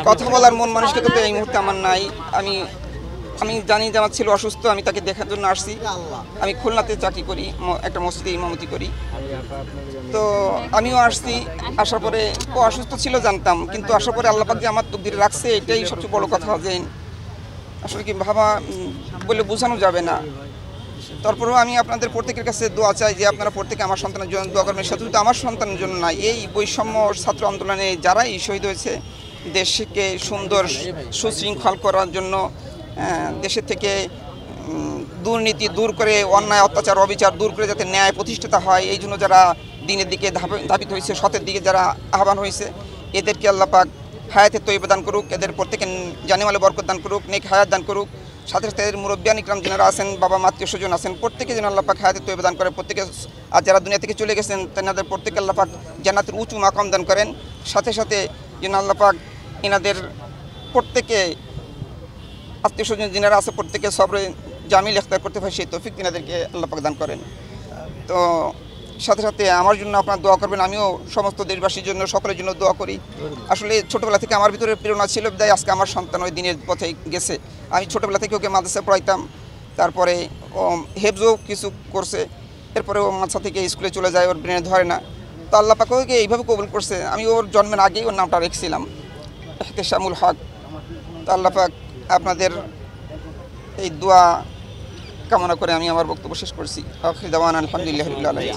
কথা বলার মন মানসিকতা তো এই মুহূর্তে আমার নাই। আমি আমি জানি যে আমার ছেলে অসুস্থ, আমি তাকে দেখার জন্য আসছি। আমি খুলনাতে চাকরি করি, একটা মসজিদে ইমামতি করি। তো আমিও আসছি, আসার পরে ও অসুস্থ ছিল জানতাম, কিন্তু আসার পরে আল্লাহ পাক যে আমার তকদিরে রাখছে এটাই সবচেয়ে বড় কথা। যে আসলে কি ভাবা বলে বোঝানো যাবে না। তারপরেও আমি আপনাদের প্রত্যেকের কাছে দোয়া চাই যে আপনারা প্রত্যেকে আমার সন্তানের জন্য দোয়া করবেন। শুধু আমার সন্তানের জন্য না, এই বৈষম্য ছাত্র আন্দোলনে যারাই শহীদ হয়েছে দেশকে সুন্দর সুশৃঙ্খল করার জন্য, দেশের থেকে দুর্নীতি দূর করে, অন্যায় অত্যাচার অবিচার দূর করে যাতে ন্যায় প্রতিষ্ঠিত হয়, এই জন্য যারা দিনের দিকে ধাবিত হয়েছে, সতের দিকে যারা আহ্বান হয়েছে, এদেরকে আল্লাহ পাক হায়াতে তৈয়বা দান করুক, এদের প্রত্যেকে জানিমালে বরকত দান করুক, নেক হায়াত দান করুক। সাথে সাথে এদের মুরব্বিয়ান ইকরাম যারা আছেন, বাবা আত্মীয় স্বজন আছেন, প্রত্যেকে যেন আল্লাহ পাক হায়াতে তৈয়বা দান করে। প্রত্যেকে আর যারা দুনিয়া থেকে চলে গেছেন তেনাদের প্রত্যেকে আল্লাহ পাক জান্নাতের উঁচু মাকাম দান করেন। সাথে সাথে যেন আল্লাহ পাক এনাদের প্রত্যেকে আত্মীয় স্বজন যারা আছে প্রত্যেকে সবরে জামিল ইখতিয়ার করতে পারে সেই তৌফিক তিনাদেরকে আল্লাহ পাক দান করেন। তো সাথে সাথে আমার জন্য আপনারা দোয়া করবেন। আমিও সমস্ত দেশবাসীর জন্য, সকলের জন্য দোয়া করি। আসলে ছোটোবেলা থেকে আমার ভিতরে প্রেরণা ছিল, বিদায় আজকে আমার সন্তান ওই দিনের পথে গেছে। আমি ছোটোবেলা থেকে ওকে মাদ্রাসায় পড়াইতাম, তারপরে ও হেফজও কিছু করছে, এরপরে ও মাদ্রাসা থেকে স্কুলে চলে যায়, ওর ব্রেনে ধরে না। তো আল্লাহ পাক ওকে এইভাবে কবুল করছে। আমি ওর জন্মের আগেই ওর নামটা রেখেছিলাম ইহতেশামুল হক। তো আল্লাহ পাক আপনাদের এই দোয়া কামনা করে আমি আমার বক্তব্য শেষ করছি। আখির দাওয়ানা আলহামদুলিল্লাহি রাব্বিল আলামিন।